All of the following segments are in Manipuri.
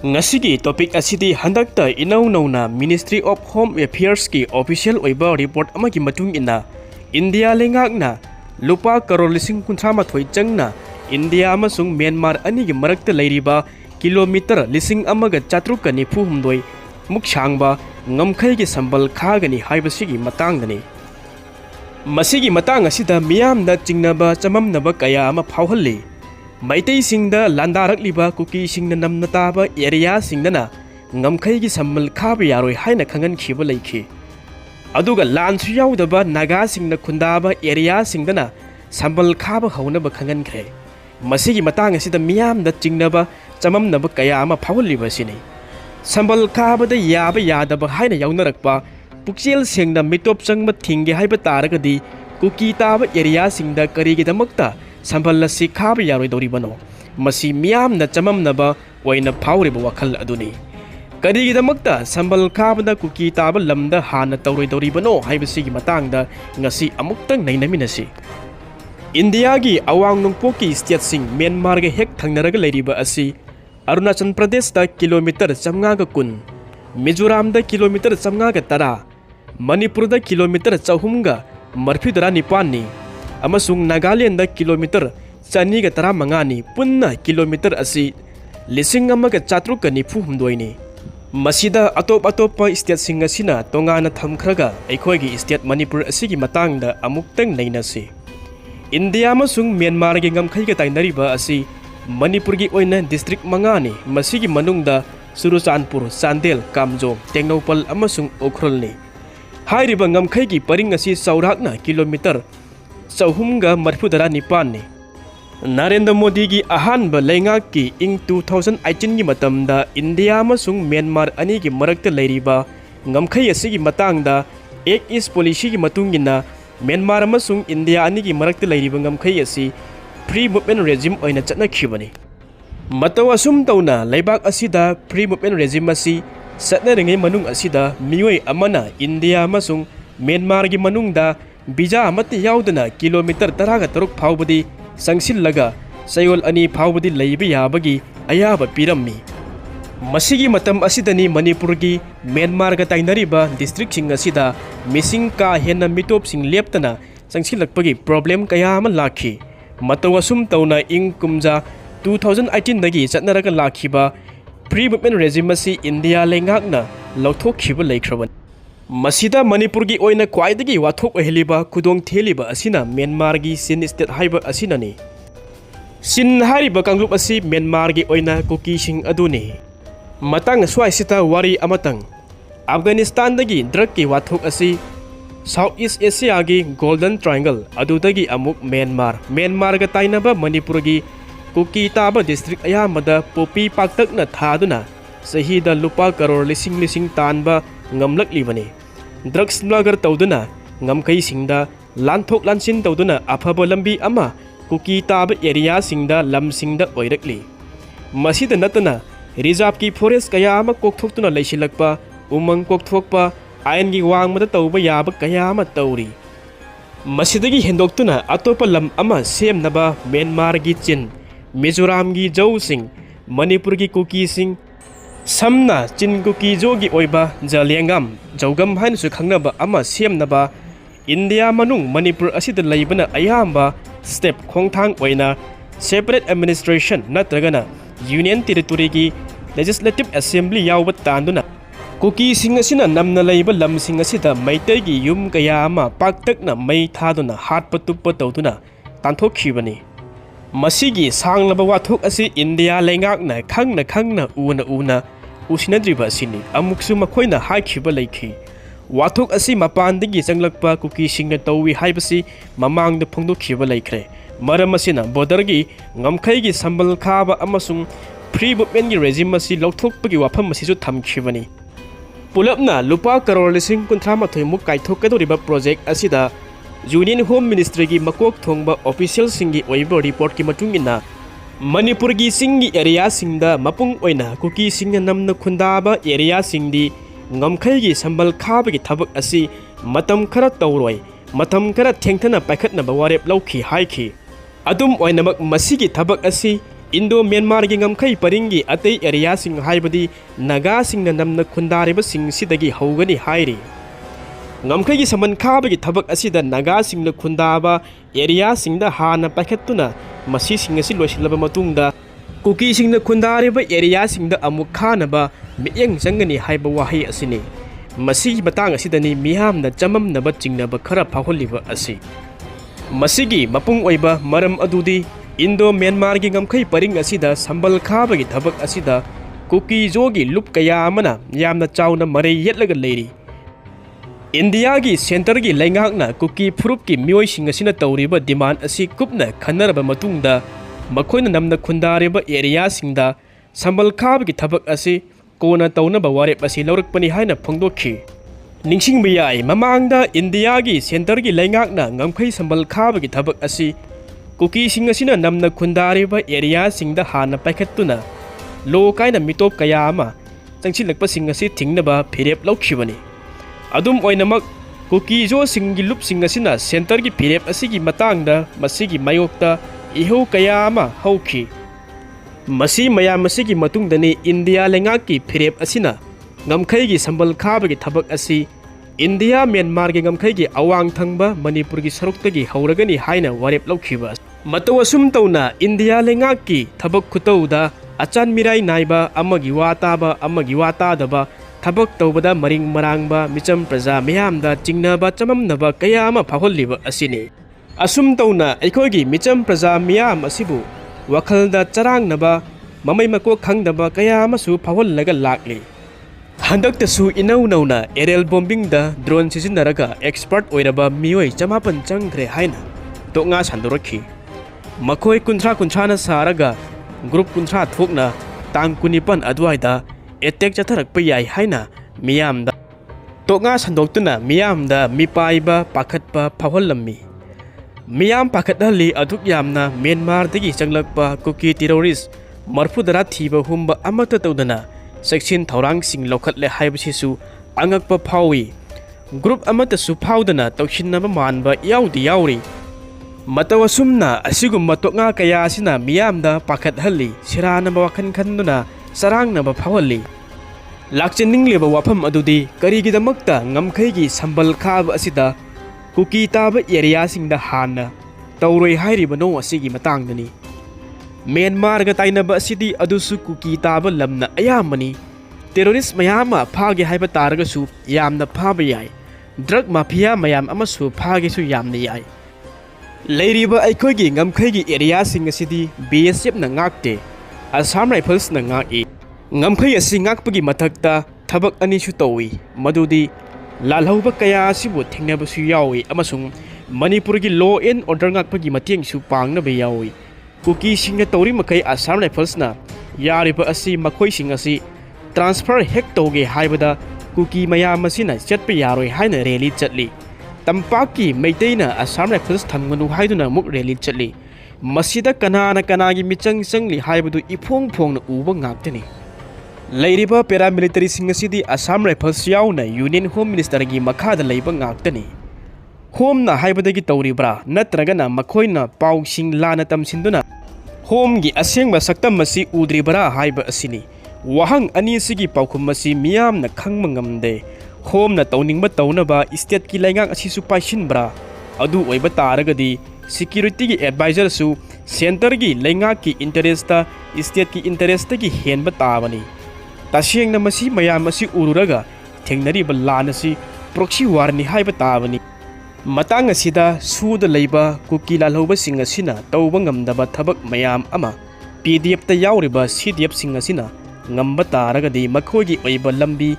Ngasigi topic asidi handakta inau nauna Ministry of Home Affairs ki official oiba report amagi matung ina India lengakna lupa crore lising kunthama thoi changna India amasung Myanmar anigi marakta leiriba kilometer lising amaga chatrukani phuhumdoi mukchangba ngamkhai gi sambal khagani haibasigi matangdani masigi matang asida miyamna chingnaba chamamnaba kaya ama phauhalli Maitai singda landarak liba Kuki singna namna taba area singdana ngamkhai gi sammal khaba yaroi haina khangan khiba leikhi aduga lansu yaudaba naga singna khundaba area singdana sambal khaba haunaba khangan khre masigi matang asida miyamna chingnaba chamamnaba kaya ama phawliba sini sambal khaba da yaba yadaba haina yaunarakpa pukchel singna mitop changma thinge haiba taragadi Kuki taba area singda karigi damakta Sambal si khaba yaroi doribano masi miyam na chamamnaba waina phawriba wakhal aduni kadigidamakta sambal khaba Kuki taba lamda hana tawroi doribano haibasigi matangda ngasi amuktang nainaminasi India gi awang nungpoki state sing Myanmar ge hek thangnaraga leiriba asi Arunachal Pradesh da kilometer 150 kun Mizoram da kilometer 110 Manipur da kilometer 439 ni amasung Nagaland da kilometer 115 ni punna kilometer asi lising amaga chatrukani phuhumdoi ni masida atop state sing asina tongana thamkhraga aikhoigi state Manipur asigi matangda amuktang nainasi India amasung Myanmar gi ngamkhai ga tainariba asi Manipur gi oina district mangani masigi manungda Surachanpur Chandel Kamjong Tengnopal amasung Okhrol ni hairiba ngamkhai gi paring asi saurakna kilometer Sahumga marfudara nipan ni Narendra Modi gi ahanba leingak ki ing 2018 gi matamda India amasung Myanmar ani gi marakta leiriba ngamkhai asigi matangda Ek East policy gi matungina Myanmar amasung India ani gi marakta leiriba ngamkhai asi free movement regime oina chatna khibani mataw asum tawna leibak asida free movement regime asi satna ringai manung asida mioi amana India amasung Myanmar gi manungda Bija amati yaudana kilometer 13 phawbadi sangsillaga sayol ani phawbadi leibi yabagi ayaba pirammi masigi matam asidani Manipur gi Myanmar ga tainariba district sing asida missing ka henna mitop sing leptana sangsilakpagi problem kaya ama lakhi matawasum tawna ing kumja 2018 dagi chatnaraga lakhiba free movement regime asi India lengakna lauthokhiba leikhraban Masida Manipur gi oina kwaidagi wathok oheliba kudong theliba asina Myanmar gi sin state haiba asina ni sin hariba kanglup asi Myanmar gi oina Kuki sing aduni matang swai sita wari amatang Afghanistan dagi drug ki wathok asi Southeast Asia gi Golden Triangle adudagi amuk Myanmar ga tainaba Manipur gi Kuki taba district ayamada popi paktakna thaduna sahida lupa crore lising tanba ngamlak libani drugs smuggler tawduna ngamkai singda lanthok lansin tawduna afaba lambi ama Kuki taba area singda lam singda oirakli masida natana reserve ki forest kaya ama kokthoktuna leisilakpa umang kokthokpa ain gi wangmada tawba yaba kaya ama tawri masidagi hendoktuna atopa lam ama semnaba Myanmar gi chin Mizoram gi jau sing Manipur gi Kuki sing Samna chin Kuki jogi oiba jalengam jogam hain su khangnaba ama semnaba India manung Manipur asida leibana ayamba step khongthang oina separate administration natragana union territory gi legislative assembly yawba tanduna Kuki sing asina namna leiba lam sing asida maitai gi yum kaya ama paktakna mai thaduna hatpa tuppa tawduna tanthokkhibani Masigi sanglaba wathok asi India lengakna khangna una usinadriba sini amuksu makhoina haikhiba leikhi wathok asi mapandagi changlakpa Kuki singna tawi haibasi mamangda phongdokhiba leikhre maram asina border gi ngamkhai gi sambal khaba amasung free movement gi regime asi lauthokpagi wafam asi su thamkhibani pulapna lupa crore lising 38 muk kaithokadoriba project asida Union Home Ministry gi makok thongba official singi oiba report ki matungina Manipur gi singi area singda mapung oina Kuki singna namna khundaba area singdi ngamkhai gi sambal khaba gi thabak asi matam khara tawroi matam khara thengthana paikhatna bawarep lauki haiki adum oina masigi thabak asi Indo Myanmar gi ngamkhai paringi atei area sing haibadi naga sing na namna khundariba sing sidagi haugani hairi ngamkhai gi saman khaba gi thabak asida naga sing na khundaba area sing da hana pakhatuna masi sing asi loisilaba matungda Kuki sing na khundariba area sing da amuk khanaba miyang jangani haiba wahi asini masi batang asidani miham na chamam na ba chingnaba khara phaholiba asi masigi mapung oiba maram adudi Indo Myanmar gi ngamkhai paring asida sambal khaba gi thabak asida Kuki jogi lup kaya amana yamna chawna marei yetlaga leiri India gi center gi laingak na Kuki phurup gi mioi sing asina tawriba demand asi kupna khanaraba matungda makoina namna khundariba area singda sambal khaba gi thabak asi kona tawnaba warep asi laurakpani haina phongdokhi ningsingba yai mamangda India gi center gi laingak na ngamkhai sambal khaba gi thabak asi Kuki sing asina namna khundariba area singda hana paikhatuna lo kaina mitop kaya ama changchilakpa sing asi thingnaba phirep laukhibani adum oinamak Kuki jo singi lup sing asina center gi phirep asigi matangda masigi mayokta iho kaya ama hauki masi maya masigi matungdani India lengaki phirep asina ngamkhai gi sambal khaba gi thabak asi India Myanmar gi ngamkhai gi awang thangba Manipur gi saruktagi hauragani haina warep laukhiba matawasum tawna India lengaki thabak khutauda achan mirai naiba amagi wata daba thabak tawbada maring marangba micham praja miyamda chingnaba chamamnaba kaya ama phaholiba asini asum tawna aikhogi micham praja miyam asibu wakhalda charangnaba mamai mako khangdaba kaya amasu phahollaga lakli handaktasu inau nauna aerial bombing da drone sizinaraga expert oiraba mioi chamapan changre haina tonga sandorakhi makoi kunthra na saraga group kunthra thokna tang kunipan adwaida attack chatharakpa yai haina miyamda tonga sandoktuna miyamda mipaiba pakhatpa phahollammi miyam pakhathali aduk yamna Myanmar dagi changlakpa Kuki terrorist marfudara thiba humba amata tawdana section thaurang sing lokhatle haibasisu angakpa phawi group amata su phawdana tawshinnaba manba yauri matawasumna asigumma toknga kaya asina miyamda pakhathalli siranaba wakhan khanduna sarangnaba phawalli lakchenningleba wafam adudi karigidamakta ngamkhai gi sambal khaba asida Kuki taba area singda hana Touroi hairibano asigi matangdani Myanmar ga tainaba asidi adusu Kuki taba lamna ayamani terrorist mayama phage haiba taragasu yamna phaba yai drug mafia mayam amasu phage su yamna yai leiriba aikhogi ngamkhai gi area sing asidi BSF na ngakte Assam Rifles na ngaki ngamkhai asi ngakpagi mathakta thabak ani su towi madudi lalhauba kaya asibu thingnabasu yawi amasung Manipur gi law and order ngakpagi mateng su pangnaba yawi Kuki singna tawri makai Assam Rifles na yariba asi makhoi sing asi transfer hek toge haibada Kuki mayam asina chatpa yaroi haina rally chatli tampaki meiteina Assam Rifles thangmanu haiduna muk rally chatli masida kanagi michang changli haibadu ifong phongna uba ngaktani leiriba paramilitary sing asidi Assam Rifles yauna Union Home Minister gi makhada leiba ngaktani home na haibadagi tawribra natragana makhoina pausing lana tamsinduna home gi asengba saktam masi udribara haiba asini wahang ani sigi paukhum masi miyam na khangma ngamde home na tawningba tawnaba state ki laingak asi su paishinbra adu oiba taragadi security gi advisor su center gi laingak ki interest ta state ki interest gi henba tabani tasengna masi mayam asi ururaga thengnariba lanasi proxy war ni haiba tabani matang asida suda leiba Kuki lalhauba sing asina tawba ngamdaba thabak mayam ama PDF ta yauriba CDF sing asina ngamba taragadi makhogi oiba lambi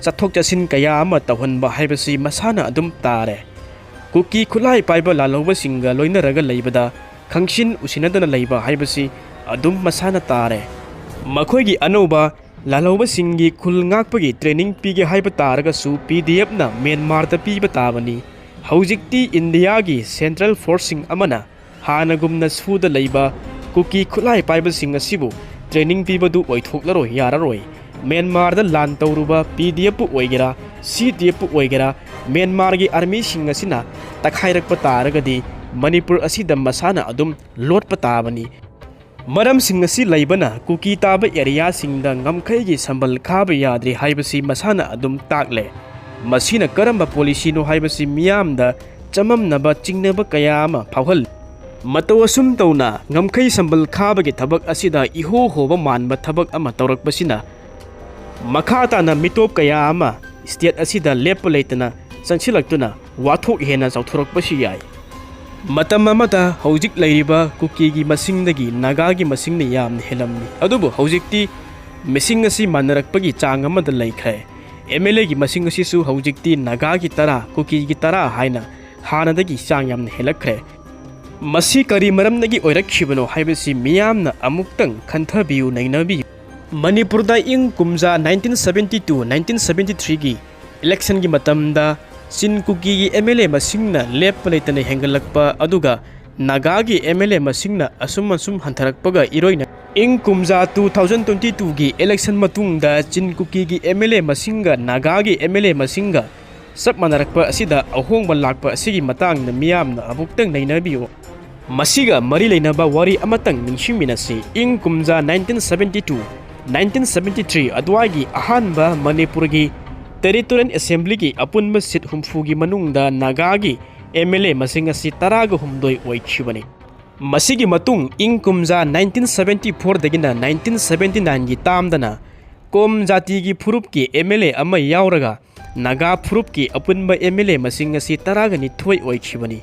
chathok chasin kaya ama tawhanba haibasi masana adum tare Kuki khulai paiba lalhauba singa loinaraga leibada khangshin usinadana leiba haibasi adum masana tare makhogi anoba lalhauba singi khul ngakpagi training pige haiba taraga su PDF na Myanmar ta piba tabani Haujikti India gi Central Forcing amana hanagumna suda leiba Kuki khulai paiba sing asibu training pibadu oithoklaroi yararoi Myanmar da lan tawruba PDF oigera CDF oigera Myanmar gi army sing asina takhairakpa taragadi Manipur asida masana adum lotpa tabani ꯃꯔꯝꯁꯤꯡ ꯑꯁꯤ ꯂꯩꯕꯅ ꯀꯨꯀꯤ ꯇꯥꯕ ꯑꯦꯔꯤꯌꯥꯁꯤꯡꯗ ꯉꯝꯈꯩꯒꯤ ꯁꯝꯕꯜ ꯈꯥꯕ ꯌꯥꯗ꯭ꯔꯦ ꯍꯥꯏꯕꯁꯤ ꯃꯁꯥꯅ ꯑꯗꯨꯝ ꯇꯥꯛꯂꯦ ꯃꯁꯤꯅ ꯀꯔꯝꯕ ꯄꯣꯂꯤꯁꯤꯅꯣ ꯍꯥꯏꯕꯁꯤ ꯃꯤꯌꯥꯝꯗ ꯆꯃꯝꯅꯕ ꯆꯤꯡꯅꯕ ꯀꯌꯥ ꯑꯃ ꯐꯥꯎꯍꯜꯂꯤ ꯃꯇꯧ ꯑꯁꯨꯝ ꯇꯧꯅ ꯉꯝꯈꯩ ꯁꯝꯕꯜ ꯈꯥꯕꯒꯤ ꯊꯕꯛ ꯑꯁꯤꯗ ꯏꯍꯣ ꯍꯣꯕ ꯃꯥꯟꯕ ꯊꯕꯛ ꯑꯃ ꯇꯧꯔꯛꯄꯁꯤꯅ ꯃꯈꯥ ꯇꯥꯅ ꯃꯤꯇꯣꯞ ꯀꯌꯥ ꯑꯃ ꯁ꯭ꯇꯦꯠ ꯑꯁꯤꯗ ꯂꯦꯞꯄ ꯂꯩꯇꯅ ꯆꯪꯁꯤꯜꯂꯛꯇꯨꯅ ꯋꯥꯊꯣꯛ ꯍꯦꯟꯅ ꯆꯥꯎꯊꯣꯔꯛꯄꯁꯨ ꯌꯥꯏ ꯃꯇꯝ ꯑꯃꯗ ꯍꯧꯖꯤꯛ ꯂꯩꯔꯤꯕ ꯀꯨꯀꯤꯒꯤ ꯃꯁꯤꯡꯗꯒꯤ ꯅꯥꯒꯥꯒꯤ ꯃꯁꯤꯡꯅ ꯌꯥꯝꯅ ꯍꯦꯜꯂꯝꯃꯤ ꯑꯗꯨꯕꯨ ꯍꯧꯖꯤꯛꯇꯤ ꯃꯤꯁꯤꯡ ꯑꯁꯤ ꯃꯥꯟꯅꯔꯛꯄꯒꯤ ꯆꯥꯡ ꯑꯃꯗ ꯂꯩꯈ꯭ꯔꯦ MLAꯒꯤ ꯃꯁꯤꯡ ꯑꯁꯤꯁꯨ ꯍꯧꯖꯤꯛꯇꯤ ꯅꯥꯒꯥꯒꯤ 10 ꯀꯨꯀꯤꯒꯤ 10 ꯍꯥꯏꯅ ꯍꯥꯟꯅꯗꯒꯤ ꯆꯥꯡ ꯌꯥꯝꯅ ꯍꯦꯜꯂꯛꯈ꯭ꯔꯦ ꯃꯁꯤ ꯀꯔꯤ ꯃꯔꯝꯗꯒꯤ ꯑꯣꯏꯔꯛꯈꯤꯕꯅꯣ ꯍꯥꯏꯕꯁꯤ ꯃꯤꯌꯥꯝꯅ ꯑꯃꯨꯛꯇꯪ ꯈꯟꯊꯕꯤꯌꯨ ꯅꯩꯅꯕꯤꯌꯨ ꯃꯅꯤꯄꯨꯔꯗ ꯏꯪ ꯀꯨꯝꯖꯥ 1972-1973ꯒꯤ ꯏꯂꯦꯛꯁꯟꯒꯤ ꯃꯇꯝꯗ ꯆꯤꯟ ꯀꯨꯀꯤꯒꯤ MLA ꯃꯁꯤꯡꯅ ꯂꯦꯞꯄ ꯂꯩꯇꯅ ꯍꯦꯟꯒꯠꯂꯛꯄ ꯑꯗꯨꯒ ꯅꯥꯒꯥꯒꯤ MLA ꯃꯁꯤꯡꯅ ꯑꯁꯨꯝ ꯍꯟꯊꯔꯛꯄꯒ ꯏꯔꯣꯏꯅ ꯏꯪ ꯀꯨꯝꯖꯥ 2022ꯒꯤ ꯏꯂꯦꯛꯁꯟ ꯃꯇꯨꯡꯗ ꯆꯤꯟ ꯀꯨꯀꯤꯒꯤ MLA ꯃꯁꯤꯡꯒ ꯅꯥꯒꯥꯒꯤ MLA ꯃꯁꯤꯡꯒ ꯆꯞ ꯃꯥꯟꯅꯔꯛꯄ ꯑꯁꯤꯗ ꯑꯍꯣꯡꯕ ꯂꯥꯛꯄ ꯑꯁꯤꯒꯤ ꯃꯇꯥꯡꯗ ꯃꯤꯌꯥꯝꯅ ꯑꯃꯨꯛꯇꯪ ꯅꯩꯅꯕꯤꯌꯨ ꯃꯁꯤꯒ ꯃꯔꯤ ꯂꯩꯅꯕ ꯋꯥꯔꯤ ꯑꯃꯇꯪ ꯅꯤꯡꯁꯤꯡꯃꯤꯟꯅꯁꯤ ꯏꯪ ꯀꯨꯝꯖꯥ 1972-1973 ꯑꯗꯨꯋꯥꯏꯒꯤ ꯑꯍꯥꯟꯕ ꯃꯅꯤꯄꯨꯔꯒꯤ ꯇꯦꯔꯤꯇꯣꯔꯤꯌꯦꯜ ꯑꯦꯁꯦꯝꯕ꯭ꯂꯤꯒꯤ ꯑꯄꯨꯟꯕ ꯁꯤꯠ 60ꯒꯤ ꯃꯅꯨꯡꯗ ꯅꯥꯒꯥꯒꯤ MLA ꯃꯁꯤꯡ ꯑꯁꯤ 18 ꯑꯣꯏꯈꯤꯕꯅꯤ ꯃꯁꯤꯒꯤ ꯃꯇꯨꯡ ꯏꯪ ꯀꯨꯝꯖꯥ 1974ꯗꯒꯤꯅ 1979ꯒꯤ ꯇꯥꯝꯗꯅ ꯀꯣꯝ ꯖꯥꯇꯤꯒꯤ ꯐꯨꯔꯨꯞꯀꯤ MLA ꯑꯃ ꯌꯥꯎꯔꯒ ꯅꯥꯒꯥ ꯐꯨꯔꯨꯞꯀꯤ ꯑꯄꯨꯟꯕ MLA ꯃꯁꯤꯡ ꯑꯁꯤ 12 ꯑꯣꯏꯈꯤꯕꯅꯤ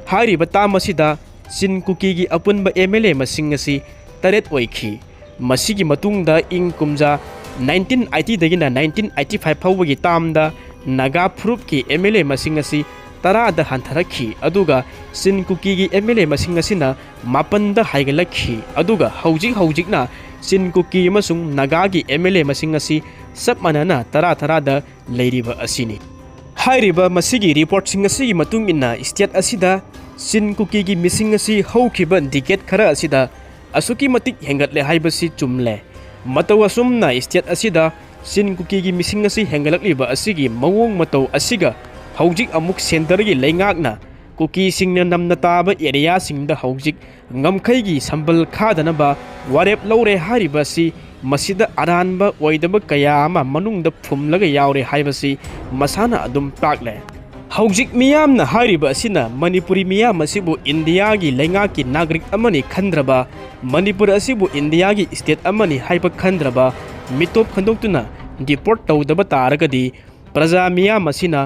ꯍꯥꯏꯔꯤꯕ ꯇꯥꯝ ꯑꯁꯤꯗ ꯆꯤꯟ ꯀꯨꯀꯤꯒꯤ ꯑꯄꯨꯟꯕ MLA ꯃꯁꯤꯡ ꯑꯁꯤ 8 ꯑꯣꯏꯈꯤ ꯃꯁꯤꯒꯤ ꯃꯇꯨꯡꯗ ꯏꯪ ꯀꯨꯝꯖꯥ 1980ꯗꯒꯤꯅ 1985 ꯐꯥꯎꯕꯒꯤ ꯇꯥꯝꯗ ꯅꯥꯒꯥ ꯐꯨꯔꯨꯞꯀꯤ MLA ꯃꯁꯤꯡ ꯑꯁꯤ 10ꯗ ꯍꯟꯊꯔꯛꯈꯤ ꯑꯗꯨꯒ ꯆꯤꯟ ꯀꯨꯀꯤꯒꯤ MLA ꯃꯁꯤꯡ ꯑꯁꯤꯅ 9ꯗ ꯍꯥꯏꯒꯠꯂꯛꯈꯤ ꯑꯗꯨꯒ ꯍꯧꯖꯤꯛꯅ ꯆꯤꯟ ꯀꯨꯀꯤ ꯑꯃꯁꯨꯡ ꯅꯥꯒꯥꯒꯤ MLA ꯃꯁꯤꯡ ꯑꯁꯤ ꯆꯞ ꯃꯥꯟꯅꯅ 10-10ꯗ ꯂꯩꯔꯤꯕ ꯑꯁꯤꯅꯤ ꯍꯥꯏꯔꯤꯕ ꯃꯁꯤꯒꯤ ꯔꯤꯄꯣꯔꯠꯁꯤꯡ ꯑꯁꯤꯒꯤ ꯃꯇꯨꯡ ꯏꯟꯅ ꯁ꯭ꯇꯦꯠ ꯑꯁꯤꯗ ꯆꯤꯟ ꯀꯨꯀꯤꯒꯤ ꯃꯤꯁꯤꯡ ꯑꯁꯤ ꯍꯧꯈꯤꯕ ꯗꯤꯀꯦꯠ ꯈꯔ ꯑꯁꯤꯗ ꯑꯁꯨꯛꯀꯤ ꯃꯇꯤꯛ ꯍꯦꯟꯒꯠꯂꯦ ꯍꯥꯏꯕꯁꯤ ꯆꯨꯝꯂꯦ ꯃꯇꯧ ꯑꯁꯨꯝꯅ ꯁ꯭ꯇꯦꯠ ꯑꯁꯤꯗ ꯆꯤꯟ ꯀꯨꯀꯤꯒꯤ ꯃꯤꯁꯤꯡ ꯑꯁꯤ ꯍꯦꯟꯒꯠꯂꯛꯂꯤꯕ ꯑꯁꯤꯒꯤ ꯃꯑꯣꯡ ꯃꯇꯧ ꯑꯁꯤꯒ ꯍꯧꯖꯤꯛ ꯑꯃꯨꯛ ꯁꯦꯟꯇꯔꯒꯤ ꯂꯩꯉꯥꯛꯅ ꯀꯨꯀꯤꯁꯤꯡꯅ ꯅꯝꯅ ꯇꯥꯕ ꯑꯦꯔꯤꯌꯥꯁꯤꯡꯗ ꯍꯧꯖꯤꯛ ꯉꯝꯈꯩꯒꯤ ꯁꯝꯕꯜ ꯈꯥꯗꯅꯕ ꯋꯥꯔꯦꯞ ꯂꯧꯔꯦ ꯍꯥꯏꯔꯤꯕ ꯑꯁꯤ ꯃꯁꯤꯗ ꯑꯔꯥꯟꯕ ꯑꯣꯏꯗꯕ ꯀꯌꯥ ꯑꯃ ꯃꯅꯨꯡꯗ ꯐꯨꯝꯂꯒ ꯌꯥꯎꯔꯦ ꯍꯥꯏꯕꯁꯤ ꯃꯁꯥꯅ ꯑꯗꯨꯝ ꯇꯥꯛꯂꯦ ꯍꯧꯖꯤꯛ ꯃꯤꯌꯥꯝꯅ ꯍꯥꯏꯔꯤꯕ ꯑꯁꯤꯅ ꯃꯅꯤꯄꯨꯔꯤ ꯃꯤꯌꯥꯝ ꯑꯁꯤꯕꯨ ꯏꯟꯗꯤꯌꯥꯒꯤ ꯂꯩꯉꯥꯛꯀꯤ ꯅꯥꯒꯔꯤꯛ ꯑꯃꯅꯤ ꯈꯟꯗ꯭ꯔꯕ ꯃꯅꯤꯄꯨꯔ ꯑꯁꯤꯕꯨ ꯏꯟꯗꯤꯌꯥꯒꯤ ꯁ꯭ꯇꯦꯠ ꯑꯃꯅꯤ ꯍꯥꯏꯕ ꯈꯟꯗ꯭ꯔꯕ ꯃꯤꯇꯣꯞ ꯈꯟꯗꯣꯛꯇꯨꯅ ꯗꯤꯄꯣꯔꯠ ꯇꯧꯗꯕ ꯇꯥꯔꯒꯗꯤ ꯄ꯭ꯔꯖꯥ ꯃꯤꯌꯥꯝ ꯑꯁꯤꯅ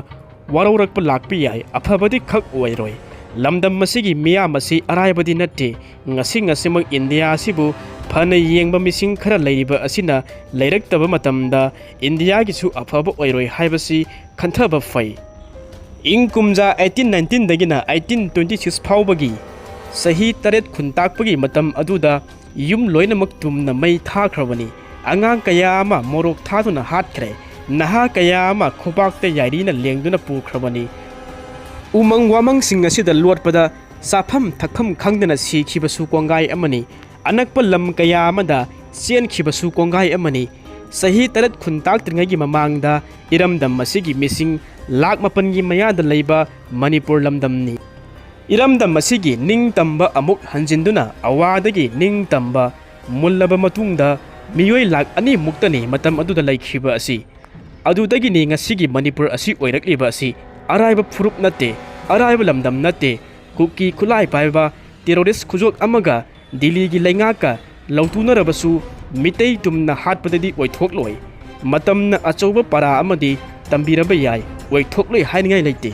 ꯋꯥꯔꯧꯔꯛꯄ ꯂꯥꯛꯄ ꯌꯥꯏ ꯑꯐꯕꯗꯤ ꯈꯛ ꯑꯣꯏꯔꯣꯏ ꯂꯝꯗꯝ ꯑꯁꯤꯒꯤ ꯃꯤꯌꯥꯝ ꯑꯁꯤ ꯑꯔꯥꯏꯕꯗꯤ ꯅꯠꯇꯦ ꯉꯁꯤꯃꯛ ꯏꯟꯗꯤꯌꯥ ꯑꯁꯤꯕꯨ ꯐꯅ ꯌꯦꯡꯕ ꯃꯤꯁꯤꯡ ꯈꯔ ꯂꯩꯔꯤꯕ ꯑꯁꯤꯅ ꯂꯩꯔꯛꯇꯕ ꯃꯇꯝꯗ ꯏꯟꯗꯤꯌꯥꯒꯤꯁꯨ ꯑꯐꯕ ꯑꯣꯏꯔꯣꯏ ꯍꯥꯏꯕꯁꯤ ꯈꯟꯊꯕ ꯐꯩ ꯏꯪ ꯀꯨꯝꯖꯥ 1819ꯗꯒꯤꯅ 1826 ꯐꯥꯎꯕꯒꯤ ꯆꯍꯤ 8 ꯈꯨꯟꯇꯥꯛꯄꯒꯤ ꯃꯇꯝ ꯑꯗꯨꯗ ꯌꯨꯝ ꯂꯣꯏꯅꯃꯛ ꯇꯨꯝꯅ ꯃꯩ ꯊꯥꯈ꯭ꯔꯕꯅꯤ ꯑꯉꯥꯡ ꯀꯌꯥ ꯑꯃ ꯃꯣꯔꯣꯛ ꯊꯥꯗꯨꯅ ꯍꯥꯠꯈ꯭ꯔꯦ ꯅꯍꯥ ꯀꯌꯥ ꯑꯃ ꯈꯨꯕꯥꯛꯇ ꯌꯥꯏꯔꯤꯅ ꯂꯦꯡꯗꯨꯅ ꯄꯨꯈ꯭ꯔꯕꯅꯤ ꯎꯃꯪ ꯋꯥꯃꯪꯁꯤꯡ ꯑꯁꯤꯗ ꯂꯣꯠꯄꯗ ꯆꯥꯐꯝ ꯊꯛꯐꯝ ꯈꯪꯗꯅ ꯁꯤꯈꯤꯕꯁꯨ ꯀꯣꯡꯒꯥꯏ ꯑꯃꯅꯤ ꯑꯅꯛꯄ ꯂꯝ ꯀꯌꯥ ꯑꯃꯗ ꯆꯦꯟꯈꯤꯕꯁꯨ ꯀꯣꯡꯒꯥꯏ ꯑꯃꯅꯤ ꯆꯍꯤ 8 ꯈꯨꯟꯇꯥꯛꯇ꯭ꯔꯤꯉꯩꯒꯤ ꯃꯃꯥꯡꯗ ꯏꯔꯝꯗꯝ ꯑꯁꯤꯒꯤ ꯃꯤꯁꯤꯡ 9,000,000ꯒꯤ ꯃꯌꯥꯗ ꯂꯩꯕ ꯃꯅꯤꯄꯨꯔ ꯂꯝꯗꯝꯅꯤ ꯏꯔꯝꯗꯝ ꯑꯁꯤꯒꯤ ꯅꯤꯡꯇꯝꯕ ꯑꯃꯨꯛ ꯍꯟꯖꯤꯟꯗꯨꯅ ꯑꯋꯥꯗꯒꯤ ꯅꯤꯡꯇꯝꯕ ꯃꯨꯜꯂꯕ ꯃꯇꯨꯡꯗ ꯃꯤꯑꯣꯏ 2,00,000ꯃꯨꯛꯇꯅꯤ ꯃꯇꯝ ꯑꯗꯨꯗ ꯂꯩꯈꯤꯕ ꯑꯁꯤ ꯑꯗꯨꯗꯒꯤꯅꯤ ꯉꯁꯤꯒꯤ ꯃꯅꯤꯄꯨꯔ ꯑꯁꯤ ꯑꯣꯏꯔꯛꯂꯤꯕ ꯑꯁꯤ ꯑꯔꯥꯏꯕ ꯐꯨꯔꯨꯞ ꯅꯠꯇꯦ ꯑꯔꯥꯏꯕ ꯂꯝꯗꯝ ꯅꯠꯇꯦ ꯀꯨꯀꯤ ꯈꯨꯠꯂꯥꯏ ꯄꯥꯏꯕ ꯇꯦꯔꯣꯔꯤꯁ ꯈꯨꯖꯣꯛ ꯑꯃꯒ ꯗꯤꯜꯂꯤꯒꯤ ꯂꯩꯉꯥꯛꯀ ꯂꯧꯇꯨꯅꯔꯕꯁꯨ ꯃꯤꯇꯩ ꯇꯨꯝꯅ ꯍꯥꯠꯄꯗꯗꯤ ꯑꯣꯏꯊꯣꯛꯂꯣꯏ ꯃꯇꯝꯅ ꯑꯆꯧꯕ ꯄꯔꯥ ꯑꯃꯗꯤ ꯇꯝꯕꯤꯔꯕ ꯌꯥꯏ ꯑꯣꯏꯊꯣꯛꯂꯣꯏ ꯍꯥꯏꯅꯤꯡꯉꯥꯏ ꯂꯩꯇꯦ